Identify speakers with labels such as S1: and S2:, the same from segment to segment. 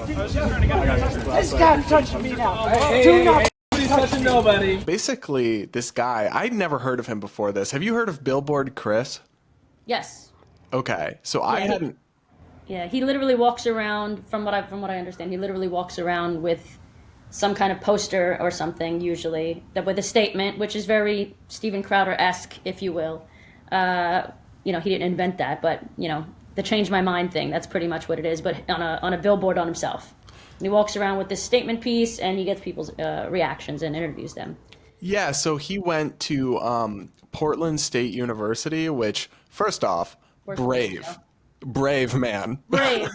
S1: This guy's touching me now. Do not.
S2: Nobody's touching nobody.
S3: Basically, this guy, I'd never heard of him before this. Have you heard of Billboard Chris?
S4: Yes.
S3: Okay, so
S4: Yeah,
S3: I hadn't.
S4: Yeah, he literally walks around, from what I understand, he literally walks around with some kind of poster or something, usually, with a statement, which is very Steven Crowder-esque, if you will. You know, he didn't invent that, but, you know, the change my mind thing, that's pretty much what it is, but on a billboard on himself. And he walks around with this statement piece, and he gets people's reactions and interviews them.
S3: Yeah, so he went to Portland State University, which, first off, brave man.
S4: Brave.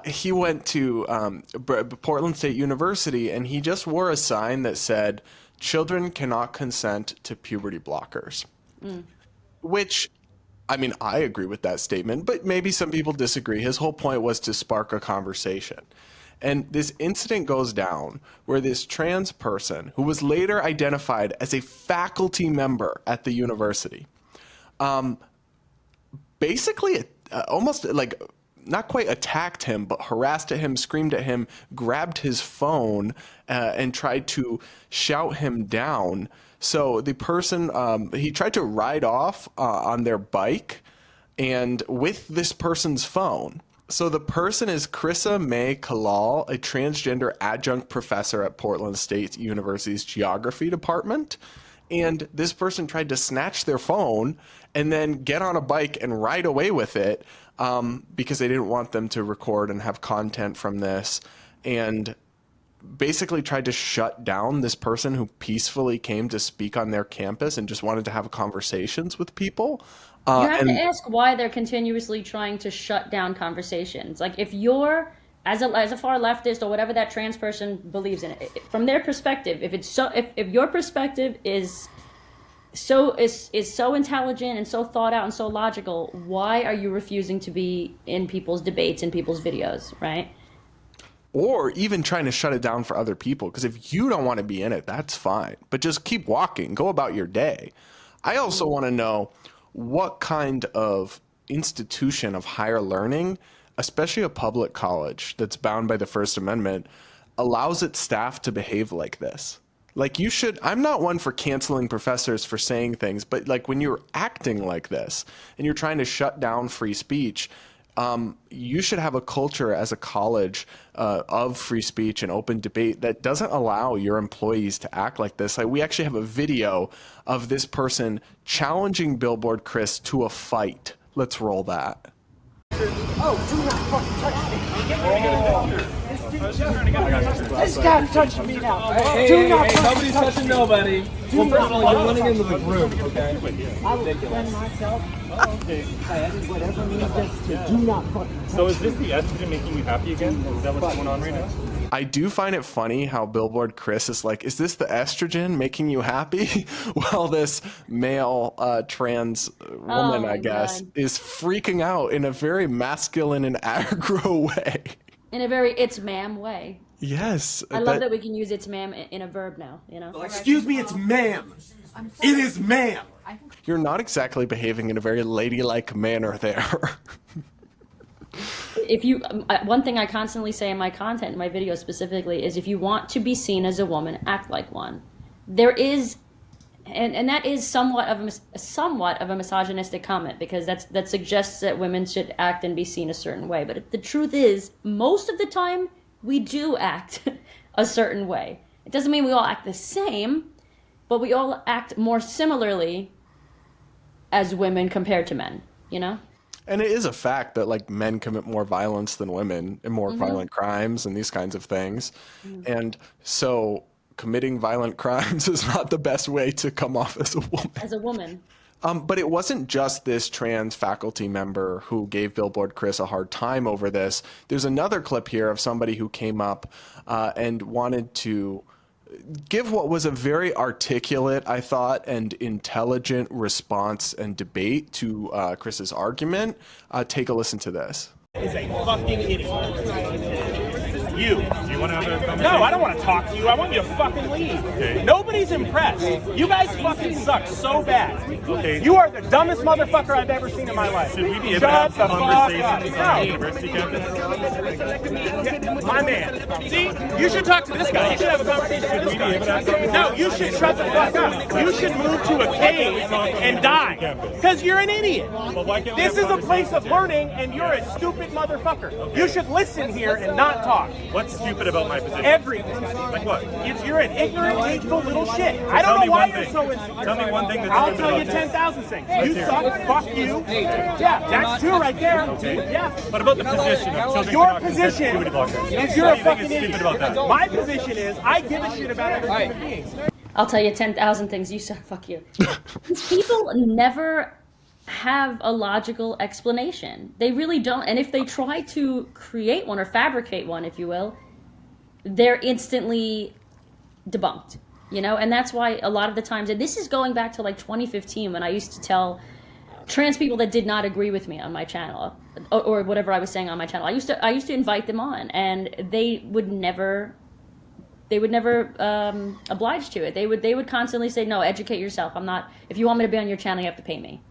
S3: He went to Portland State University, and he just wore a sign that said, "Children cannot consent to puberty blockers." Which, I mean, I agree with that statement, but maybe some people disagree. His whole point was to spark a conversation. And this incident goes down where this trans person, who was later identified as a faculty member at the university, basically almost like not quite attacked him, but harassed at him, screamed at him, grabbed his phone, and tried to shout him down. So the person, he tried to ride off on their bike and with this person's phone. So the person is Krissa May Kalal, a transgender adjunct professor at Portland State University's geography department. And this person tried to snatch their phone and then get on a bike and ride away with it because they didn't want them to record and have content from this, and basically tried to shut down this person who peacefully came to speak on their campus and just wanted to have conversations with people.
S4: You have to ask why they're continuously trying to shut down conversations. Like, if you're as a far leftist or whatever that trans person believes in, from their perspective, if your perspective is so intelligent and so thought out and so logical, why are you refusing to be in people's debates and people's videos, right?
S3: Or even trying to shut it down for other people, because if you don't want to be in it, that's fine. But just keep walking, go about your day. I also want to know what kind of institution of higher learning, especially a public college that's bound by the First Amendment, allows its staff to behave like this. Like, you should, I'm not one for canceling professors for saying things, but like when you're acting like this and you're trying to shut down free speech, you should have a culture as a college of free speech and open debate that doesn't allow your employees to act like this. Like, we actually have a video of this person challenging Billboard Chris to a fight. Let's roll that.
S1: Oh, do not fucking touch me. This guy's touching me now. Do not fucking
S2: Nobody's touching nobody. Well, first of all, you're running into the group, okay?
S1: I will defend myself. Whatever means to do not fucking touch me.
S5: So is this the estrogen making you happy again? Is that what's going on right now?
S3: I do find it funny how Billboard Chris is like, is this the estrogen making you happy? Well, this male trans woman, I guess, is freaking out in a very masculine and aggro way.
S4: In a very it's ma'am way.
S3: Yes.
S4: I love that we can use it's ma'am in a verb now, you know?
S6: Well, excuse me, it's ma'am. It is ma'am.
S3: You're not exactly behaving in a very ladylike manner there.
S4: If you, one thing I constantly say in my content, in my videos specifically, is if you want to be seen as a woman, act like one. There is, and that is somewhat of a misogynistic comment, because that suggests that women should act and be seen a certain way. But the truth is, most of the time, we do act a certain way. It doesn't mean we all act the same, but we all act more similarly as women compared to men, you know?
S3: And it is a fact that like men commit more violence than women and more violent crimes and these kinds of things. And so committing violent crimes is not the best way to come off as a woman.
S4: As a woman.
S3: But it wasn't just this trans faculty member who gave Billboard Chris a hard time over this. There's another clip here of somebody who came up and wanted to give what was a very articulate, I thought, and intelligent response and debate to Chris's argument. Take a listen to this.
S7: Is a fucking idiot. You.
S5: Do you want to have a conversation?
S7: No, I don't want to talk to you. I want you to fucking leave.
S5: Okay.
S7: Nobody's impressed. You guys fucking suck so bad.
S5: Okay.
S7: You are the dumbest motherfucker I've ever seen in my life.
S5: Should we be able to have
S7: Shut the fuck
S5: conversations
S7: up.
S5: on the
S7: No.
S5: university campus?
S7: My man. See, you should talk to this guy. You should have a conversation with this guy. No, you should shut the fuck up. You should move to a cave and die. Because you're an idiot. This is a place of learning, and you're a stupid motherfucker. You should listen here and not talk.
S5: What's stupid about my position?
S7: Everything.
S5: Like what?
S7: You're an ignorant, hateful little shit. I don't know why you're so insecure.
S5: Tell me one thing that's
S7: I'll
S5: stupid
S7: tell you
S5: about
S7: 10,000 things. You suck. Fuck you. Yeah, that's two right there. Yeah.
S5: What about the position of children
S7: Your
S5: cannot consent to
S7: position
S5: puberty blockers?
S7: is you're
S5: What
S7: a
S5: do you think
S7: fucking
S5: is
S7: idiot.
S5: stupid about that?
S7: My position is I give a shit about other human beings.
S4: I'll tell you 10,000 things. You said, fuck you. These people never have a logical explanation. They really don't. And if they try to create one or fabricate one, if you will, they're instantly debunked, you know? And that's why a lot of the times, and this is going back to like 2015 when I used to tell trans people that did not agree with me on my channel or whatever I was saying on my channel. I used to invite them on, and they would never oblige to it. They would constantly say, no, educate yourself. I'm not, if you want me to be on your channel, you have to pay me.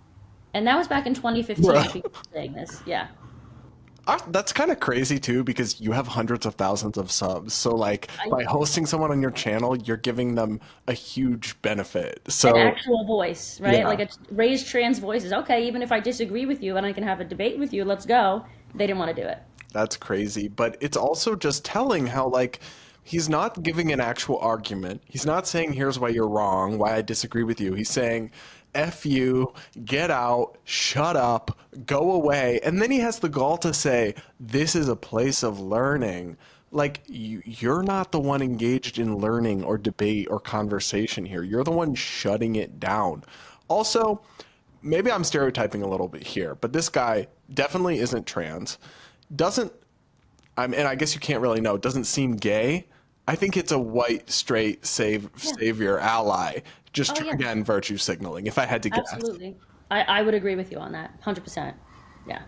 S4: And that was back in 2015.
S3: Right.
S4: People were saying this. Yeah.
S3: That's kind of crazy too, because you have hundreds of thousands of subs. So like by hosting someone on your channel, you're giving them a huge benefit. So
S4: an actual voice, right?
S3: Yeah.
S4: Like a raised trans voices. Okay, even if I disagree with you and I can have a debate with you, let's go. They didn't want to do it.
S3: that's crazy. But it's also just telling how like he's not giving an actual argument. He's not saying here's why you're wrong, why I disagree with you. He's saying F you, get out, shut up, go away. And then he has the gall to say, this is a place of learning. Like, you're not the one engaged in learning or debate or conversation here. You're the one shutting it down. Also, maybe I'm stereotyping a little bit here, but this guy definitely isn't trans. And I guess you can't really know, doesn't seem gay. I think it's a white, straight, savior ally. Just, again, virtue signaling, if I had to guess.
S4: Absolutely. I would agree with you on that. 100%. Yeah.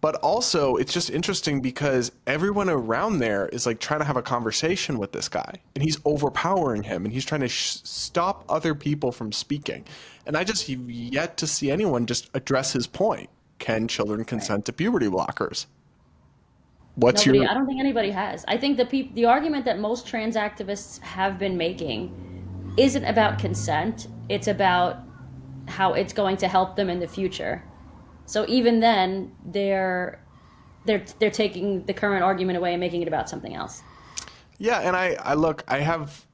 S3: But also, it's just interesting because everyone around there is like trying to have a conversation with this guy, and he's overpowering him, and he's trying to stop other people from speaking. And I just have yet to see anyone just address his point. Can children consent to puberty blockers? I
S4: don't think anybody has. I think the argument that most trans activists have been making isn't about consent. It's about how it's going to help them in the future. So even then, they're taking the current argument away and making it about something else.
S3: Yeah, and I have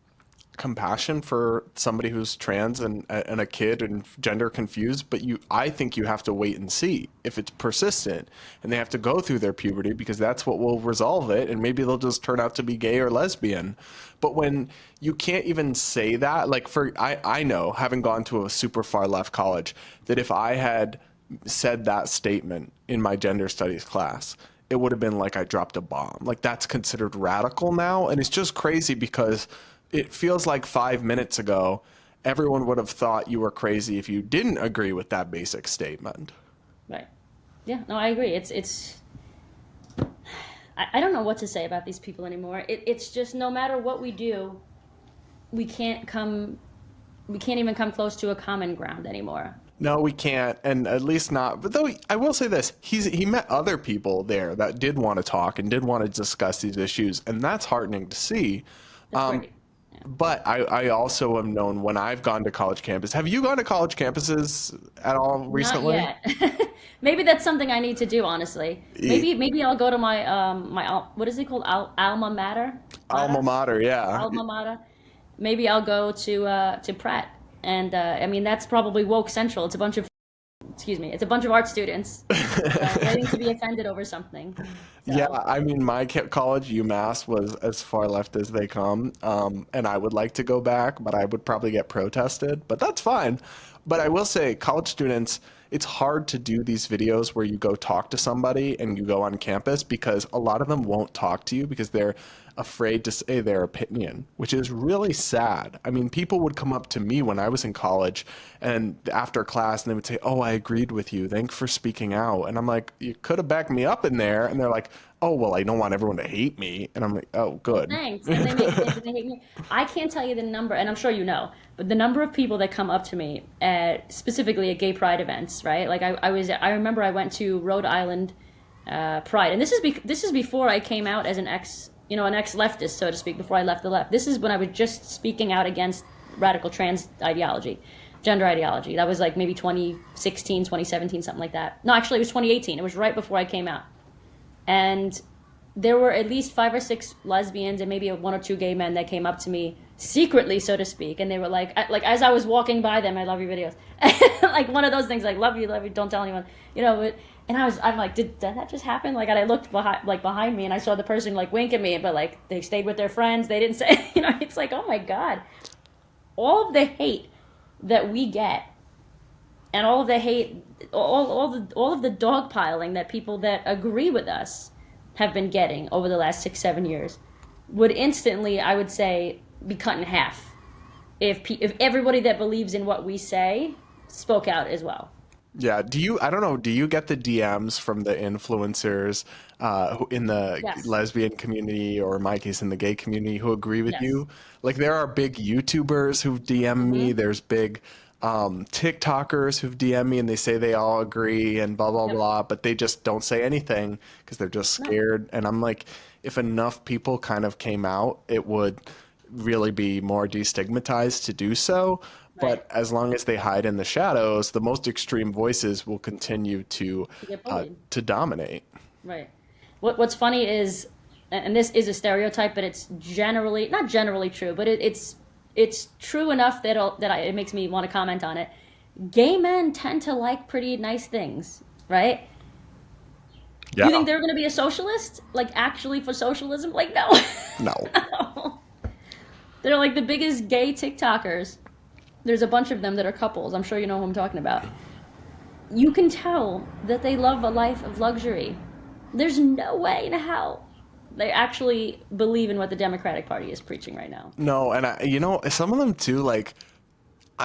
S3: compassion for somebody who's trans and a kid and gender confused, but I think you have to wait and see if it's persistent, and they have to go through their puberty, because that's what will resolve it, and maybe they'll just turn out to be gay or lesbian. But when you can't even say that, like I know, having gone to a super far left college, that if I had said that statement in my gender studies class, it would have been like I dropped a bomb. Like, that's considered radical now, and it's just crazy because it feels like 5 minutes ago, everyone would have thought you were crazy if you didn't agree with that basic statement.
S4: Right. Yeah, no, I agree. I don't know what to say about these people anymore. It's just, no matter what we do, we can't even come close to a common ground anymore.
S3: No, we can't, and at least not. But though I will say this, he met other people there that did want to talk and did want to discuss these issues, and that's heartening to see.
S4: That's great.
S3: But I also am known when I've gone to college campus. Have you gone to college campuses at all recently?
S4: Not yet. Maybe that's something I need to do, honestly. Maybe I'll go to my what is it called? Alma mater?
S3: Alma mater, yeah.
S4: Alma mater. Maybe I'll go to Pratt. And I mean, that's probably woke central. It's a bunch of art students waiting to be offended over something. So.
S3: Yeah, I mean, my college, UMass, was as far left as they come, and I would like to go back, but I would probably get protested, but that's fine. But I will say, college students, it's hard to do these videos where you go talk to somebody and you go on campus, because a lot of them won't talk to you because they're afraid to say their opinion, which is really sad. I mean, people would come up to me when I was in college and after class, and they would say, "Oh, I agreed with you. Thanks for speaking out." And I'm like, "You could have backed me up in there." And they're like, "Oh, well, I don't want everyone to hate me." And I'm like, "Oh, good."
S4: Thanks. And they hate me. I can't tell you the number, and I'm sure you know, but the number of people that come up to me specifically at gay pride events, right? Like I remember I went to Rhode Island pride. And this is before I came out as an ex-leftist, so to speak, before I left the left. This is when I was just speaking out against radical trans ideology, gender ideology. That was like maybe 2016, 2017, something like that. No, actually, it was 2018. It was right before I came out. And there were at least 5 or 6 lesbians and maybe 1 or 2 gay men that came up to me secretly, so to speak, and they were like as I was walking by them, I love your videos, like one of those things, like love you, don't tell anyone, you know. And I'm like, did that just happen? Like, and I looked behind me, and I saw the person like wink at me, but like they stayed with their friends. They didn't say, you know. It's like, oh my God, all of the hate that we get, and all of the hate, all of the dogpiling that people that agree with us have been getting over the last 6-7 years would instantly, I would say, be cut in half if everybody that believes in what we say spoke out as well.
S3: Yeah. I don't know, do you get the DMs from the influencers who in the
S4: Yes.
S3: lesbian community, or in my case in the gay community, who agree with you? Like, there are big YouTubers who've DM'd me. There's big TikTokers who've DM'd me, and they say they all agree and blah, blah, blah, but they just don't say anything because they're just scared. And I'm like, if enough people kind of came out, it would really be more destigmatized to do so. But as long as they hide in the shadows, the most extreme voices will continue to dominate.
S4: Right. What's funny is, and this is a stereotype, but it's not generally true, but it's true enough that it makes me want to comment on it. Gay men tend to like pretty nice things, right?
S3: Yeah.
S4: You think they're going to be a socialist? Like, actually for socialism? Like, no.
S3: No.
S4: No. They're like the biggest gay TikTokers. There's a bunch of them that are couples. I'm sure you know who I'm talking about. You can tell that they love a life of luxury. There's no way in hell they actually believe in what the Democratic Party is preaching right now.
S3: No, and some of them too, like,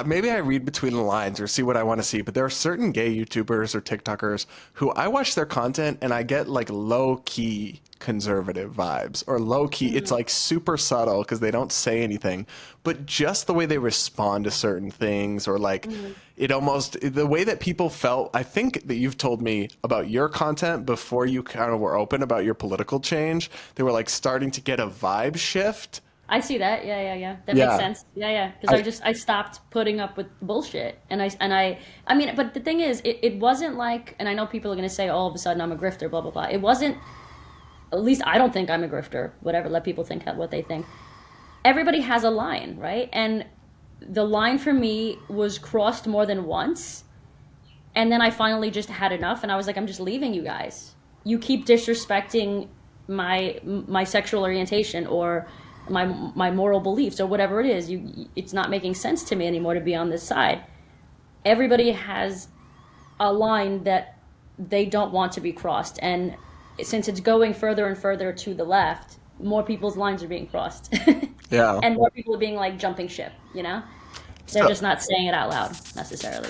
S3: maybe I read between the lines or see what I want to see, but there are certain gay YouTubers or TikTokers who I watch their content and I get like low-key conservative vibes, or low-key, it's like super subtle because they don't say anything, but just the way they respond to certain things, or like the way that people felt. I think that you've told me about your content before you kind of were open about your political change. They were like starting to get a vibe shift.
S4: I see that. Yeah. That makes sense. Yeah. Because I stopped putting up with bullshit, and I mean, but the thing is, it wasn't like, and I know people are going to say, all of a sudden I'm a grifter, blah blah blah. It wasn't. At least I don't think I'm a grifter. Whatever, let people think what they think. Everybody has a line, right? And the line for me was crossed more than once, and then I finally just had enough, and I was like, I'm just leaving you guys. You keep disrespecting my sexual orientation or my moral beliefs or whatever it is. It's not making sense to me anymore to be on this side. Everybody has a line that they don't want to be crossed, and since it's going further and further to the left, more people's lines are being crossed.
S3: Yeah.
S4: And more people are being like jumping ship, you know? They're just not saying it out loud necessarily.